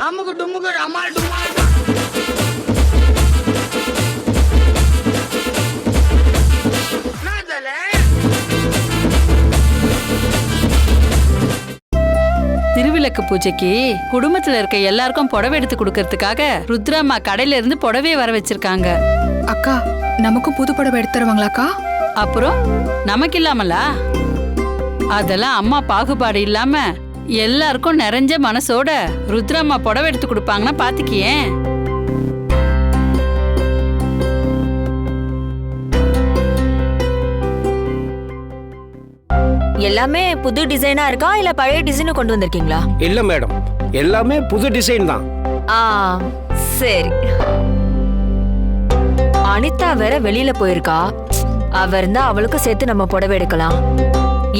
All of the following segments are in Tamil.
அமுக்கு டுமுக்கு அம்மாள் டுமாள். திருவிளக்கு பூஜைக்கு குடும்பத்துல இருக்க எல்லாருக்கும் புடவை எடுத்து கொடுக்கறதுக்காக ருத்ராமா கடையில இருந்து புடவையை வர வச்சிருக்காங்க. அக்கா நமக்கும் புது புடவை எடுத்து தருவாங்களாக்கா? அப்புறம் நமக்கு இல்லாமலா? அதெல்லாம் அம்மா பாகுபாடு இல்லாம எல்லாருக்கும் நிறைஞ்ச மனசோட ருத்ராமா புடவை எடுத்து கொடுப்பாங்கன்னா பாத்துக்கியேன். எல்லாமே புது டிசைனா இருக்கா இல்ல பழைய டிசைன் கொண்டு வந்திருக்கீங்களா? இல்ல மேடம், எல்லாமே புது டிசைன் தான். சரி. அனிதா வேற வெளியில போயிருக்கா. அவ இருந்தா அவளுக்கும் சேர்த்து நம்ம புடவை எடுக்கலாம்.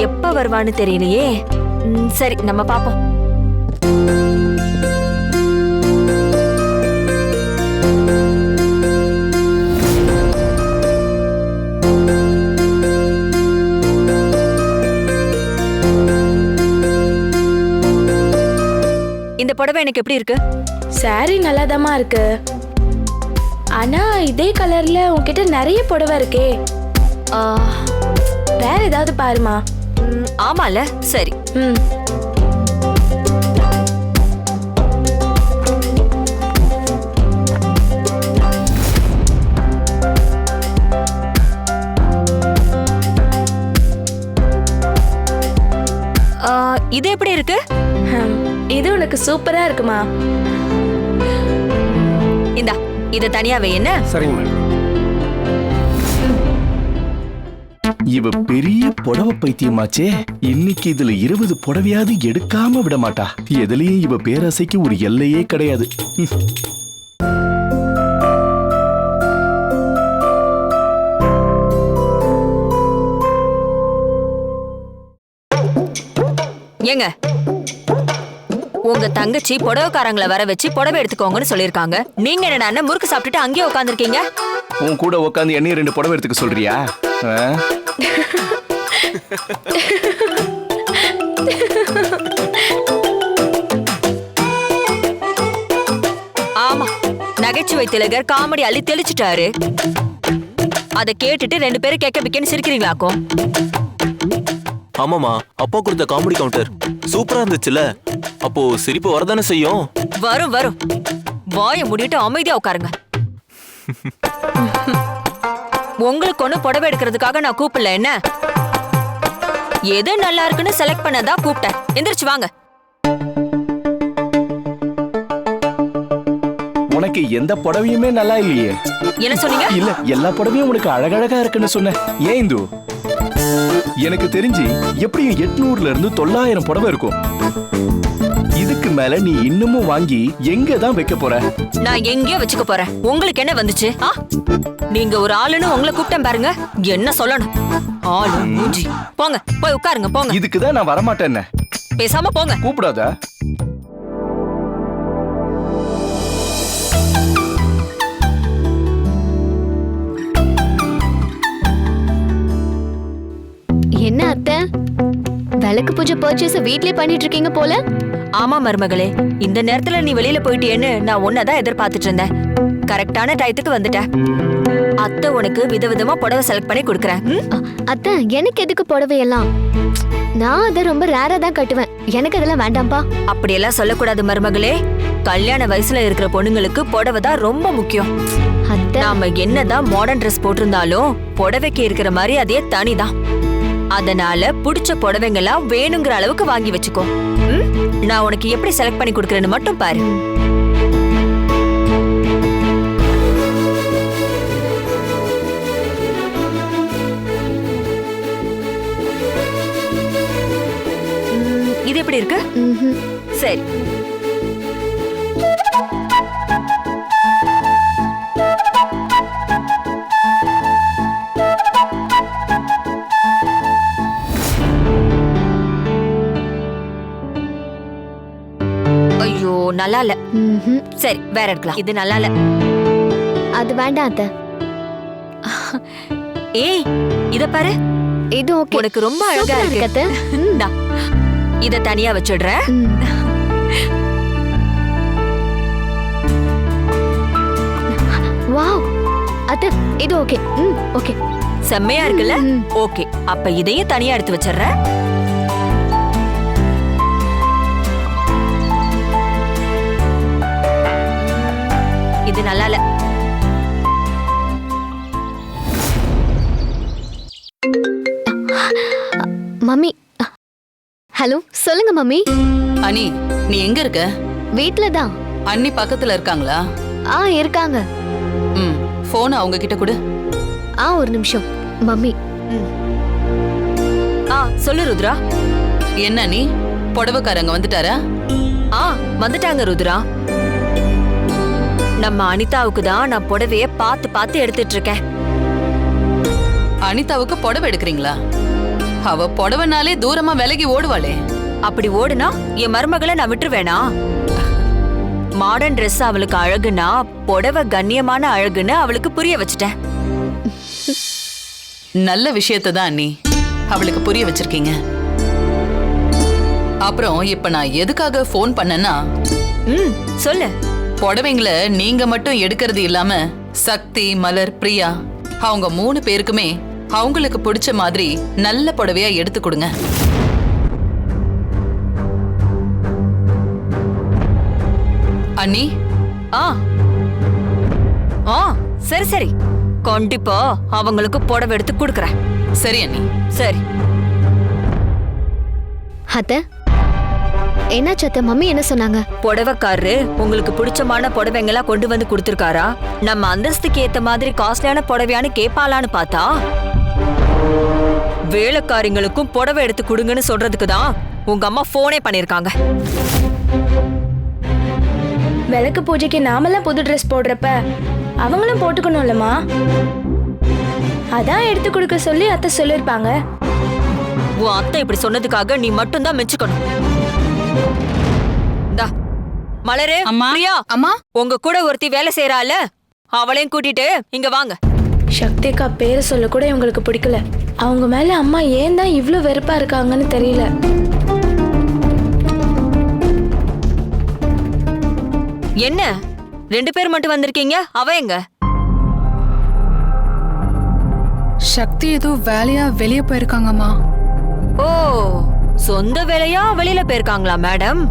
எப்ப வருவான்னு தெரியலையே. சரி, நம்ம பாப்போம். இந்த புடவை எனக்கு எப்படி இருக்கு? சாரி நல்லாதாமா இருக்கு. ஆனா இதே கலர்ல உன்கிட்ட நிறைய புடவை இருக்கே. வேற ஏதாவது பாருமா. ஆமால, சரி. இது எப்படி இருக்கு? இது உனக்கு சூப்பரா இருக்குமா. இந்தா, இத தனியா வை. என்ன? சரிங்க மேடம். இவ பெரிய புடவை பைத்தியமாச்சே. இன்னைக்கு இதுல 20 புடவையாவது எடுக்காம விட மாட்டா. எதுலயும் இவ பேராசைக்கு ஒரு எல்லையே கிடையாது. ஏங்க, உங்க தங்கச்சி புடவைக்காரங்களை வர வச்சு புடவை எடுத்துக்கோங்கன்னு சொல்லிருக்காங்க. நீங்க என்னடா முறுக்கு சாப்பிட்டுட்டு அங்கேயே உட்காந்துருக்கீங்க? உன் கூட உட்காந்து என்னைய 2 புடவை எடுத்துக்க சொல்றியா? ஆமா, நகைச்சுவை திலகர் காமெடி அள்ளி தெளிச்சுட்டாரு. அத கேட்டுட்டு 2 பேரும் கேட்க பிக்கன்னு சிரிக்கிறீங்களாக்கும். ஆமாமா, அப்பா கொடுத்த காமெடி கவுண்டர் சூப்பரா இருந்துச்சுல. அப்போ சிரிப்பு வரதானே செய்யும். வரும் வரும். வாய மூடிட்டு அமைதியா உட்காருங்க. உங்களுக்கு ஒண்ணு புடவை எடுக்கிறதுக்காக நான் கூப்பிடல. என்ன, எது நல்லா இருக்குன்னு செலக்ட் பண்ணதான் கூப்பிட்டேன். எந்திரிச்சு வாங்க. உனக்கு எந்த புடவையுமே நல்லா இல்லையே. என்ன சொன்னீங்க? இல்ல, எல்லா புடவையும் உனக்கு அழகழகா இருக்குன்னு சொன்ன. ஏன் இந்து? எனக்கு தெரிஞ்சு எப்படியும் 800ல இருந்து 900 புடவை இருக்கும். இதுக்கு மேல நீ இன்னமும் வாங்கி எங்க தான் வைக்க போற? நான் எங்கேயோ வச்சுக்க போறேன். உங்களுக்கு என்ன வந்துச்சு? நீங்க ஒரு ஆளுன்னு உங்களை கூப்பிட்டேன் பாருங்க. என்ன சொல்லணும்? ஆளு மூஞ்சி. போங்க, போய் உட்காருங்க. போங்க. இதுக்குதான் நான் வரமாட்டேன். பேசாம போங்க. கூப்பிடாத. என்ன அத்தை, விளக்கு பூஜை பர்ச்சேஸ் வீட்லயே பண்ணிட்டு இருக்கீங்க போல? ஆமா மருமகளே, இந்த நேரத்துல நீ வெளியில போயிட்டியேன்னு நான் உன்னதான் எதிர்பார்த்துட்டு இருந்தேன். கரெக்டான டயத்துக்கு வந்துட்ட. அத்தை உனக்கு விதவிதமா புடவை செலக்ட் பண்ணி கொடுக்கறேன். அத்தை, எனக்கு எதுக்கு புடவை எல்லாம்? நான் அதை ரொம்ப ரேரா தான் கட்டுவேன். எனக்கு அதெல்லாம் வேண்டாம்பா. அப்படியெல்லாம் சொல்லக்கூடாது மருமகளே. கல்யாண வயசுல இருக்கிற பொண்ணுங்களுக்கு புடவை தான் ரொம்ப முக்கியம். நாம என்னதான் மாடர்ன் ட்ரெஸ் போட்டிருந்தாலும் புடவைக்கு இருக்கிற மாதிரி அதே தனிதான். அதனால புடிச்ச புடவைங்கெல்லாம் வேணுங்கிற அளவுக்கு வாங்கி வச்சுக்கோ. நான் உனக்கு எப்படி செலக்ட் பண்ணி கொடுக்கறேன்னு மட்டும் பாரு. இது எப்படி இருக்கு? சரி. ஐயோ, நல்லா இல்ல. சரி, வேற எடுக்கலாம். இது நல்லா இல்ல. அது வேண்டாம் அத்தை. ஏய், இத பாரு. இது ஓகே. உனக்கு ரொம்ப அழகா இருக்கு. அத்தை. இத தனியா வச்சிடுறேன். அத்தை இது ஓகே. ஓகே. செம்மையா இருக்குல்ல? ஓகே, அப்ப இதையும் தனியா எடுத்து வச்சிடுறேன். இது நல்லா இல்ல. மம்மி. ஹலோ, சொல்லுங்க மம்மி. அனி, நீ எங்க இருக்க? வீட்ல தான். அண்ணி பக்கத்துல இருக்காங்களா? இருக்காங்க. போன் அவங்க கிட்ட கொடு. ஒரு நிமிஷம் மம்மி. சொல்லு ருத்ரா. என்ன நீ புடவைக்காரங்க வந்துட்டாரா? வந்துட்டாங்க ருத்ரா. நம்ம அனிதாவுக்கு தான் நான் புடவைய பார்த்து பார்த்து எடுத்துட்டு இருக்கேன். அனிதாவுக்கு புடவை எடுக்கிறீங்களா? அவ புடவைனாலே தூரமா விலகி ஓடுவாளே. அப்படி ஓடுனா என் மருமகளை நான் விட்டுருவேனா? மாடர்ன் ட்ரெஸ் அவளுக்கு அழகுனா புடவை கண்ணியமான அழகுன்னு அவளுக்கு புரிய வச்சுட்டேன். நல்ல விஷயத்தை தான் அண்ணி அவளுக்கு புரிய வச்சிருக்கீங்க. அப்புறம் இப்ப நான் எதுக்காக போன் பண்ணேன்னா, சொல்லு. புடவைங்கள நீங்க மட்டும் எடுக்கிறது இல்லாம சக்தி, மலர், பிரியா அவங்க 3 பேருக்குமே அவங்களுக்கு பிடிச்ச மாதிரி நல்ல புடவையா எடுத்து கொடுங்க. அண்ணி. சரி சரி, கண்டிப்பா அவங்களுக்கு புடவை எடுத்து கொடுக்கறேன். சரி அண்ணி. சரி. அத்தை என்னாச்சு அத்தை? மம்மி என்ன சொன்னாங்க? புடவைக்காரரு உங்களுக்கு பிடிச்சமான புடவைங்களா கொண்டு வந்து கொடுத்திருக்காரா? நம்ம அந்தஸ்துக்கு ஏத்த மாதிரி காஸ்ட்லியான புடவையான்னு கேட்பாளான்னு பார்த்தா வேலைக்காரிங்களுக்கும் புடவை எடுத்து கொடுங்கன்னு சொல்றதுக்கு தான் உங்க அம்மா போனே பண்ணிருக்காங்க. விளக்கு பூஜைக்கு நாமெல்லாம் புது ட்ரெஸ் போடுறப்ப அவங்களும் போட்டுக்கணும்லம்மா. அதான் எடுத்து கொடுக்க சொல்லி அத்தை சொல்லிருப்பாங்க. உன் அத்தை இப்படி சொன்னதுக்காக நீ மட்டும் தான் மெச்சுக்கணும். மலரே, பிரியா, அம்மா, உங்க கூட ஒருத்தி வேலை செய்யறால, அவளையும் கூட்டிட்டு இங்க வாங்க. சக்திக்கா பேரை சொல்ல கூட இவங்களுக்கு பிடிக்கல. அவங்க மேல அம்மா ஏன் தான் இவ்ளோ வெறுப்பா இருக்காங்கன்னு தெரியல. என்ன 2 பேர் மட்டும் வந்திருக்கீங்க? அவ எங்க? சக்தி ஏதோ வேலையா வெளியே போயிருக்காங்கம்மா. ஓ, சொந்த வேலையா வெளியில போயிருக்காங்களா மேடம்?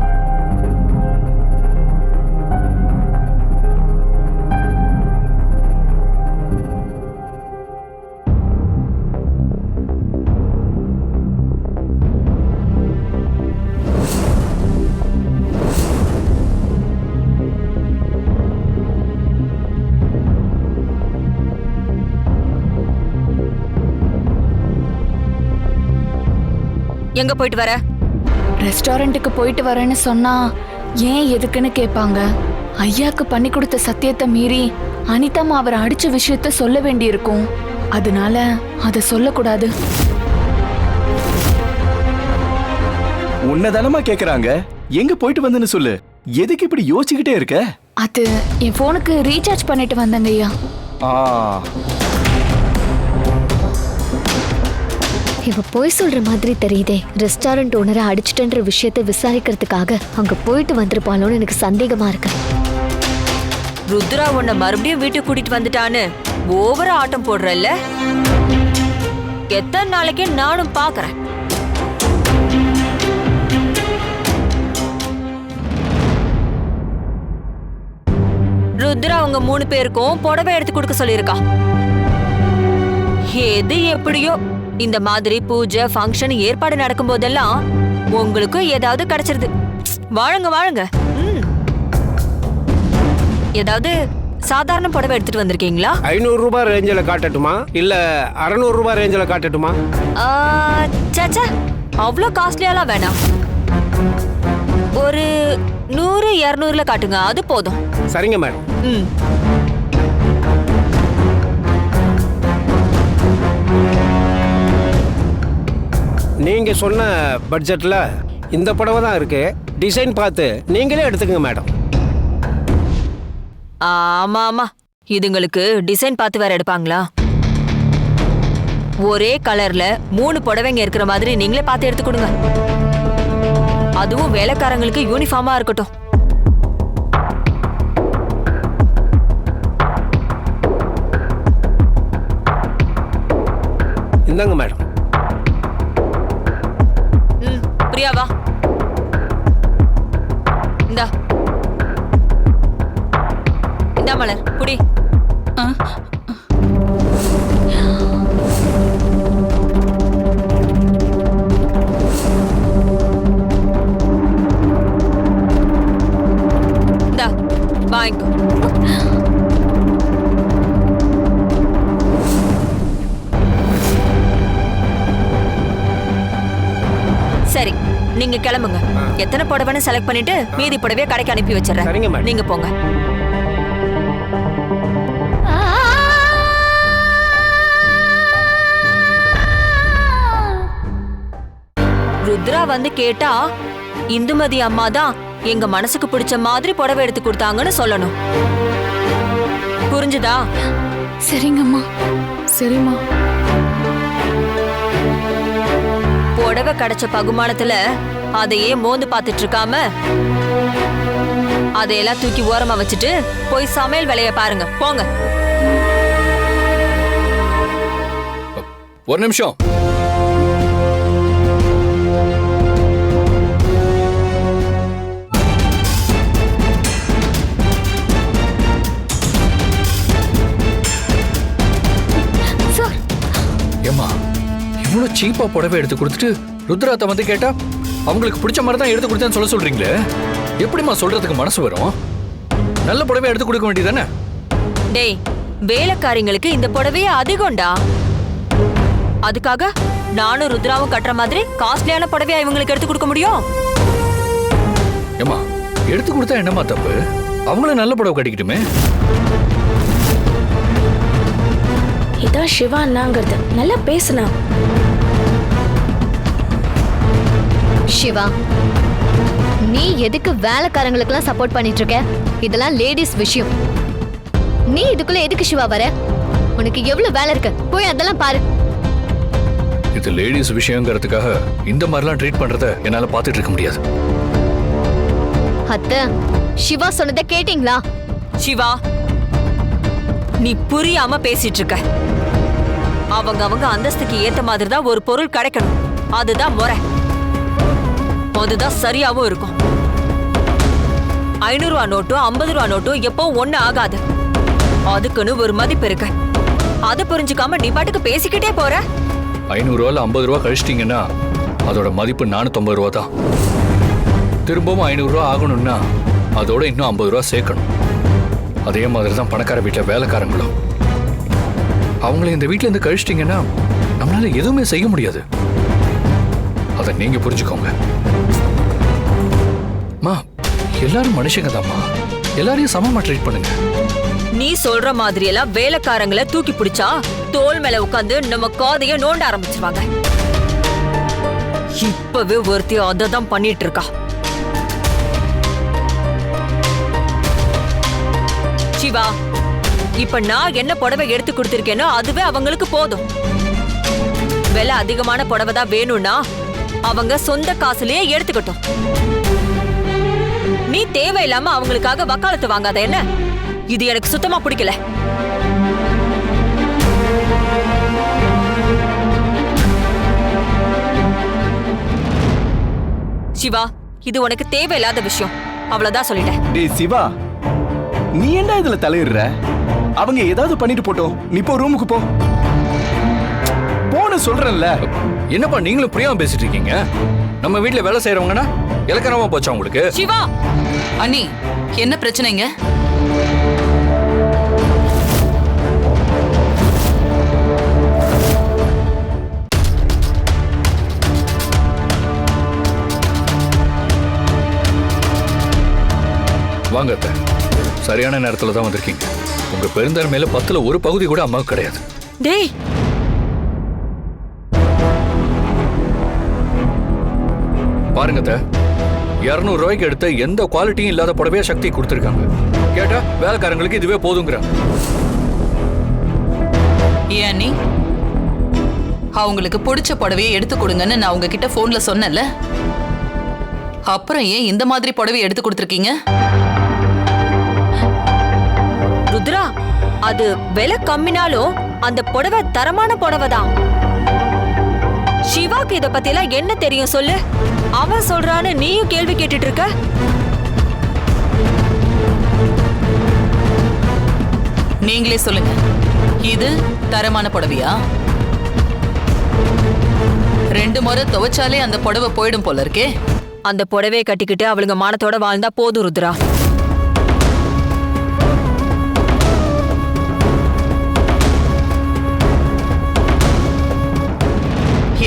எங்க போயிட்டு வர? ரெஸ்டாரண்ட்டுக்கு போயிட்டு வரேன்னு சொன்னா ஏன் எதுக்குன்னு கேட்பாங்க. ஐயாக்கு பண்ணி கொடுத்த சத்தியத்தை மீறி அனிதாமா அவரை அடிச்ச விஷயத்த சொல்ல வேண்டியிருக்கும். அதனால அதை சொல்லக்கூடாது. உன்னதானமா கேக்குறாங்க, எங்க போயிட்டு வந்தேன்னு சொல்லு. எதுக்கு இப்படி யோசிச்சுக்கிட்டே இருக்க? அது என் போனுக்கு ரீசார்ஜ் பண்ணிட்டு வந்தேங்க ஐயா. இவ போய் சொல்ற மாதிரி தெரியுதே. ரெஸ்டாரண்ட் ஓனரை அடிச்சிட்டன்ற விஷயத்தை விசாரிக்கிறதுக்காக அங்க போயிட்டு வந்திருப்பாளோன்னு எனக்கு சந்தேகமா இருக்கு. ருத்ரா உன்னை மறுபடியும் வீட்டுக்கு கூட்டிட்டு வந்துட்டான்னு ஓவரா ஆட்டம் போடுறல்ல? எத்தனை நாளைக்கு நானும் பாக்குறேன். ருத்ரா உங்க 3 பேருக்கும் புடவை எடுத்து கொடுக்க சொல்லியிருக்கா. எது எப்படியோ இந்த மாதிரி பூஜை ஃபங்க்ஷன் ஏற்பாடு நடக்கும் போதெல்லாம் உங்களுக்கும் ஏதாவது கிடைச்சிருது. வாழுங்க வாழுங்க. ஏதாவது சாதாரண புடவை எடுத்துட்டு வந்திருக்கீங்களா? 500 ரூபாய் ரேஞ்சில் காட்டட்டுமா இல்ல 600 ரூபாய் ரேஞ்சில் காட்டட்டுமா? சாச்சா, அவ்வளோ காஸ்ட்லியாலாம் வேணாம். ஒரு 100-200ல காட்டுங்க, அது போதும். சரிங்க மேடம். நீங்க சொன்ன பட்ஜெட்ல இந்த புடவை தான் இருக்கு. டிசைன் பார்த்து நீங்களே எடுத்துக்கங்க மேடம். ஆமா ஆமா, இதுங்களுக்கு டிசைன் பார்த்து வேற எடுப்பாங்களா? ஒரே கலர்ல 3 புடவைங்க இருக்கிற மாதிரி நீங்களே பார்த்து எடுத்து கொடுங்க. அதுவும் வேலைக்காரங்களுக்கு யூனிஃபார்மா இருக்கட்டும். இந்தாங்க மேடம். பிரியா வா. இந்தா இந்தா மலர் புடி. இந்தா வாங்கிக்கோ. சரி நீங்க கிளம்புங்க. எத்தனை புடவைன்னு செலக்ட் பண்ணிட்டு மீதி புடவைய கடைக்கு அனுப்பி சரிங்க வச்சிடறேன். மேடம். நீங்க போங்க. ருத்ரா வந்து கேட்டா இந்துமதி அம்மா தான் எங்க மனசுக்கு பிடிச்ச மாதிரி புடவை எடுத்து கொடுத்தாங்கன்னு சொல்லணும். புரிஞ்சுதா? சரிங்கம்மா. சரிம்மா. புடவை கிடைச்ச பகுமானத்துல அதையே மோந்து பார்த்துட்டு இருக்காம அதையெல்லாம் தூக்கி ஓரமா வச்சுட்டு போய் சமையல் வேலைய பாருங்க. போங்க. ஒரு நிமிஷம். ஏம்மா இவ்வளவு சீப்பா புடவை எடுத்து கொடுத்துட்டு ருத்ராத்த வந்து கேட்டா அவங்களுக்கு பிடிச்ச மாதிரி தான் எடுத்து கொடுத்தேன்னு சொல்ல சொல்றீங்களே, எப்படிம்மா சொல்றதுக்கு மனசு வரும்? நல்ல புடவை எடுத்து கொடுக்க வேண்டியதானே? டேய், வேலைக்காரிங்களுக்கு இந்த புடவையே அதிகம்டா. அதுக்காக நானும் ருத்ராவும் கட்டுற மாதிரி காஸ்ட்லியான புடவையா இவங்களுக்கு எடுத்து கொடுக்க முடியும்? ஏம்மா எடுத்து கொடுத்தா என்னம்மா தப்பு? அவங்களும் நல்ல புடவை கட்டிக்கிட்டுமே. இதான் சிவா அண்ணாங்கிறது. நல்லா பேசுனா. சிவா, நீ எதுக்கு வேலைக்காரங்களுக்கெல்லாம் சப்போர்ட் பண்ணிட்டு இருக்க? இதெல்லாம் லேடிஸ் விஷயம். நீ இதுக்குள்ள எதுக்கு சிவா வர? உனக்கு எவ்வளவு வேலை இருக்கு, போய் அதெல்லாம் பாரு. இது லேடிஸ் விஷயங்கிறதுக்காக இந்த மாதிரிலாம் ட்ரீட் பண்றத என்னால பாத்துட்டு இருக்க முடியாது. அத்தை, சிவா சொன்னதை கேட்டீங்களா? சிவா, நீ புரியாம பேசிட்டு இருக்க. அவங்க அந்தஸ்துக்கு ஏத்த மாதிரி தான் ஒரு பொருள் கிடைக்கணும். அதுதான் முறை. அதுதான் சரியாவும் இருக்கும். 500 ரூபா நோட்டும் 50 ரூபா நோட்டும் எப்போ ஒண்ணு ஆகாது. அதுக்குன்னு ஒரு மதிப்பு இருக்கு. அதை புரிஞ்சுக்காம நீ பாட்டுக்கு பேசிக்கிட்டே போற. 500 ரூபால 50 ரூபா கழிச்சிட்டீங்கன்னா அதோட மதிப்பு 450 ரூபா தான். திரும்பவும் 500 ரூபா ஆகணும்னா அதோட இன்னும் 50 ரூபா சேர்க்கணும். அதே மாதிரி தான் பணக்கார வீட்டில் வேலைக்காரங்களும். அவங்கள இந்த வீட்டில் இருந்து கழிச்சிட்டீங்கன்னா நம்மளால எதுவுமே செய்ய முடியாது. அதை நீங்க புரிஞ்சுக்கோங்க. மா, எல்லாரும் மனுஷங்க தான்மா. எல்லாரையும் சமமா ட்ரீட் பண்ணுங்க. நீ சொல்ற மாதிரி எல்லாம் வேலைக்காரங்களை தூக்கி பிடிச்சா தோல் மேல உட்காந்து நம்ம காதைய நோண்ட ஆரம்பிச்சிருவாங்க. இப்பவே ஒருத்தி அதை தான் பண்ணிட்டு இருக்கா. சிவா, இப்ப நான் என்ன புடவை எடுத்து கொடுத்திருக்கேனோ அதுவே அவங்களுக்கு போதும். விலை அதிகமான புடவை தான் வேணும்னா அவங்க சொந்த காசுலயே எடுத்துக்கட்டும். நீ தேவையில்லாம அவங்களுக்காக வக்காலத்து வாங்காத. என்ன இது எனக்கு சுத்தமா பிடிக்கல. சிவா, இது உனக்கு தேவையில்லாத விஷயம். அவ்வளவுதான் சொல்லிட்டேன். டேய் சிவா, நீ என்ன இதுல தலையிடுற? அவங்க ஏதாவது பண்ணிட்டு போட்டோம், நீ போ ரூமுக்கு போ. போன சொல்றேன்ல. என்னப்பா நீங்களும் புரியாம பேசிட்டு இருக்கீங்க? நம்ம வீட்டுல வேலை செய்யறவங்கன்னா இலக்கணமா போச்சா உங்களுக்கு? சிவா, அண்ணி, என்ன பிரச்சனைங்க? வாங்க அத்தை, சரியான நேரத்துல தான் வந்திருக்கீங்க. உங்க பெருந்தன்மையில 10ல ஒரு பகுதி கூட அம்மாவுக்கு கிடையாது. டேய், பாருங்க அத்தை, 200 ரூபாய்க்கு எடுத்த எந்த குவாலிட்டியும் இல்லாத புடவையா சக்தி கொடுத்துருக்காங்க. கேட்டா வேலைக்காரங்களுக்கு இதுவே போதுங்கிறாங்க. ஏன் நீ அவங்களுக்கு பிடிச்ச புடவையை எடுத்து கொடுங்கன்னு நான் உங்ககிட்ட போன்ல சொன்னேன்ல, அப்புறம் ஏன் இந்த மாதிரி புடவையை எடுத்து கொடுத்துருக்கீங்க? ருத்ரா, அது விலை கம்மினாலும் அந்த புடவை தரமான புடவை தான். சிவாக்கு இத பத்தி எல்லாம் என்ன தெரியும் சொல்லு? அவன் சொல்றான்னு நீயும் கேள்வி கேட்டுட்டு இருக்க. நீங்களே சொல்லுங்க, இது தரமான புடவையா? 2 முறை துவைச்சாலே அந்த புடவை போயிடும் போல இருக்கே. அந்த புடவையை கட்டிக்கிட்டு அவளுங்க மானத்தோட வாழ்ந்தா போதும் ருத்ரா.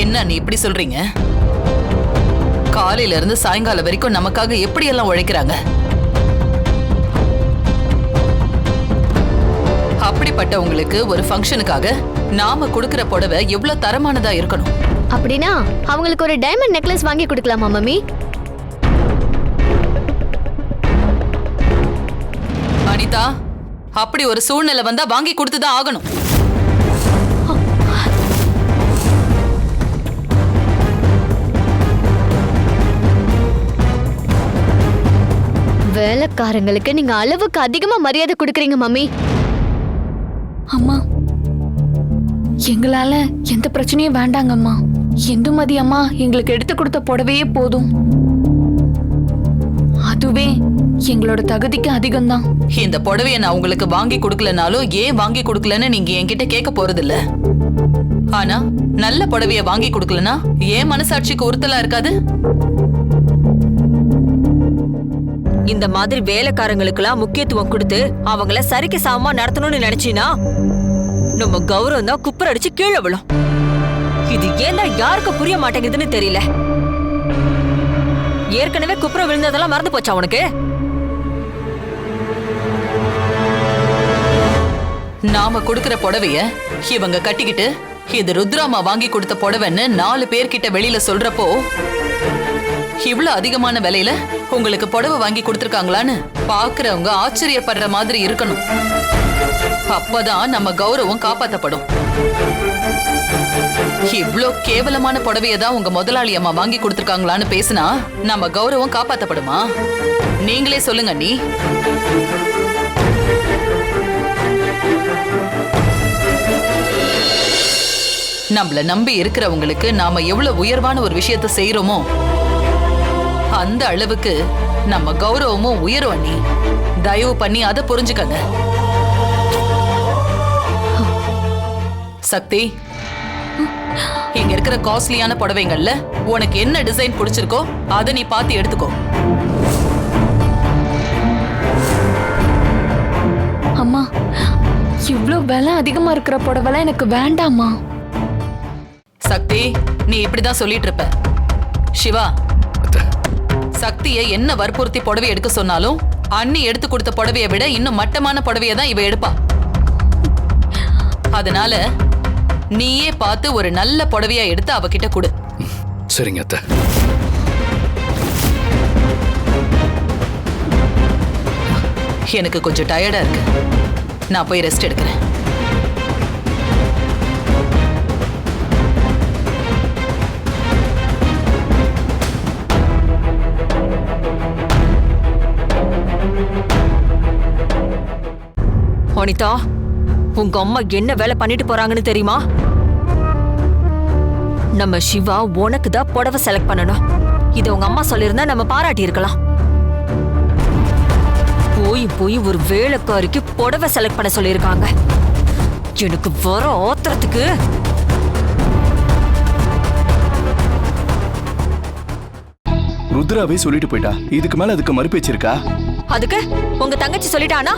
என்ன நீ இப்படி சொல்றீங்க? காலையில இருந்து சாயங்காலம் வரைக்கும் நமக்காக எப்படி எல்லாம் உழைக்கிறாங்க. அப்படிப்பட்ட உங்களுக்கு ஒரு ஃபங்க்ஷனுக்காக நாம கொடுக்கிற புடவை எவ்வளவு தரமானதா இருக்கணும். அப்படின்னா அவங்களுக்கு ஒரு டைமண்ட் நெக்லஸ் வாங்கி கொடுக்கலாமா மம்மி? அனிதா, அப்படி ஒரு சூழ்நிலை வந்தா வாங்கி கொடுத்துதான் ஆகணும். வேலைக்காரங்களுக்கு நீங்க அளவுக்கு அதிகமா மரியாதை கொடுக்கறீங்க மம்மி. அம்மா, எங்களால எந்த பிரச்சனையும் வேண்டாங்கம்மா. இந்துமதி அம்மா எங்களுக்கு எடுத்து கொடுத்த புடவையே போதும். அதுவே எங்களோட தகுதிக்கு அதிகம்தான். இந்த புடவைய நான் உங்களுக்கு வாங்கி கொடுக்கலனாலும் ஏன் வாங்கி கொடுக்கலன்னு நீங்க என்கிட்ட கேட்க போறது இல்ல. ஆனா நல்ல புடவைய வாங்கி கொடுக்கலனா ஏன் மனசாட்சிக்கு உறுத்தலா இருக்காது? இந்த மாதிரி வேலைக்காரங்களுக்கெல்லாம் முக்கியத்துவம் கொடுத்து அவங்கள சரிக்கு சமமா நடத்தணும்னு நினைச்சினா நம்ம கௌரவம் தான் குப்பர் அடிச்சு கீழே விழும். இது ஏன் யாருக்கு புரிய மாட்டேங்குதுன்னு தெரியல. ஏற்கனவே குப்புற விழுந்ததெல்லாம் மறந்து போச்சா உனக்கு? நாம கொடுக்கிற புடவைய இவங்க கட்டிக்கிட்டு இது ருத்ராமா வாங்கி கொடுத்த புடவைன்னு 4 பேர்கிட்ட வெளியில சொல்றப்போ இவ்வளவு அதிகமான விலையில உங்களுக்கு புடவை வாங்கி கொடுத்திருக்காங்களான்னு பாக்குறவங்க ஆச்சரியப்படுற மாதிரி இருக்கணும். அப்பதான் நம்ம கௌரவம் காப்பாத்தப்படும். இவ்ளோ கேவலமான புடவையதான் உங்க முதலாளி அம்மா வாங்கி கொடுத்திருக்காங்களான்னு பேசினா நம்ம கௌரவம் காப்பாத்தப்படுமா? நீங்களே சொல்லுங்க. நீ நம்மள நம்பி இருக்கிறவங்களுக்கு நாம எவ்வளவு உயர்வான ஒரு விஷயத்தை செய்யறோமோ அந்த அளவுக்கு நம்ம கௌரவமும் உயரும். அண்ணி, தயவு பண்ணி அதை புரிஞ்சுக்கங்க. சக்தி, இங்க இருக்கிற காஸ்ட்லியான புடவைங்கள்ல உனக்கு என்ன டிசைன் பிடிச்சிருக்கோ அதை நீ பார்த்து எடுத்துக்கோ. அம்மா, இவ்ளோ விலை அதிகமா இருக்கிற புடவைலாம் எனக்கு வேண்டாம்மா. சக்தி, நீ இப்படிதான் சொல்லிட்டு இருப்ப. சிவா, சக்தியை என்ன வற்புறுத்தி புடவை எடுக்க சொன்னாலும் அண்ணி எடுத்து கொடுத்த புடவையை விட இன்னும் மட்டமான புடவையை தான் இவ எடுப்பா. அதனால நீயே பார்த்து ஒரு நல்ல புடவையா எடுத்து அவகிட்ட கொடு. சரிங்க அத்தை. எனக்கு கொஞ்சம் டயர்டா இருக்கு, நான் போய் ரெஸ்ட் எடுக்கிறேன். அனிதா, உங்க அம்மா என்ன வேலை பண்ணிட்டு போறாங்கன்னு தெரியுமா? நம்ம சிவா உனக்கு தான் புடவை செலக்ட் பண்ணணும். இத உங்க அம்மா சொல்லிருந்தா நம்ம பாராட்டி இருக்கலாம். போய் போய் ஒரு வேலைக்காரிக்கு புடவை செலக்ட் பண்ண சொல்லியிருக்காங்க. எனக்கு வர ஆத்திரத்துக்கு ருத்ராவே சொல்லிட்டு போயிட்டா. இதுக்கு மேல அதுக்கு மறுபேச்சு இருக்கா? அதுக்கு உங்க தங்கச்சி சொல்லிட்டானா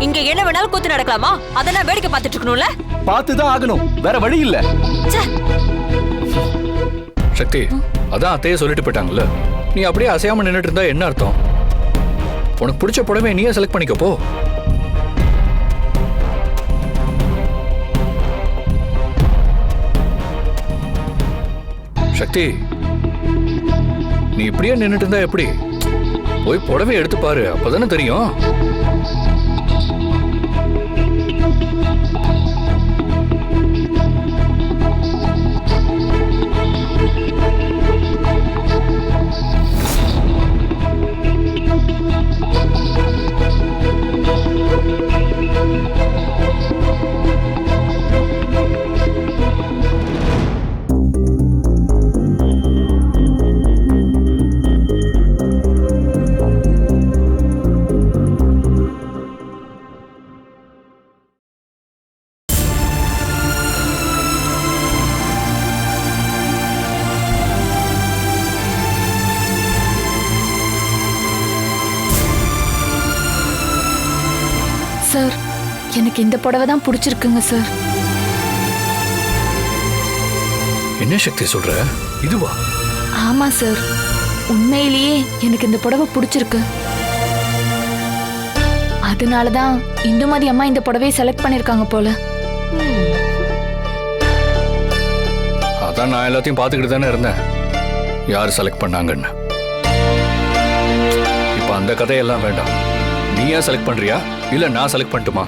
இங்க என்ன வேணாலும் கூத்து நடக்கலாமா? அதெல்லாம் வேடிக்கை பார்த்துட்டு இருக்கணும்ல. பார்த்துதான் ஆகணும், வேற வழி இல்ல. சக்தி, அதான் அத்தையே சொல்லிட்டு போயிட்டாங்கல்ல, நீ அப்படியே அசையாம நின்னுட்டு இருந்தா என்ன அர்த்தம்? உனக்கு பிடிச்ச புடவை நீயே செலக்ட் பண்ணிக்க போ. சக்தி, நீ இப்படியே நின்னுட்டு இருந்தா எப்படி? போய் புடவை எடுத்து பாரு, அப்பதானே தெரியும். சார், எனக்கு இந்த புடவை தான் பிடிச்சிருக்குங்க சார். என்ன சக்தி சொல்ற? இதுவா? ஆமா சார், உண்மையிலேயே எனக்கு இந்த புடவை பிடிச்சிருக்கு. அதனாலதான் இந்துமதி அம்மா இந்த புடவையை செலக்ட் பண்ணிருக்காங்க போல. அதான் நான் எல்லாத்தையும் பார்த்துக்கிட்டு தானே இருந்தேன், யார் செலக்ட் பண்ணாங்கன்னு. இப்ப அந்த கதையெல்லாம் வேண்டாம். நீ ஏன் செலக்ட் பண்றியா இல்ல நான் செலக்ட் பண்ணட்டுமா?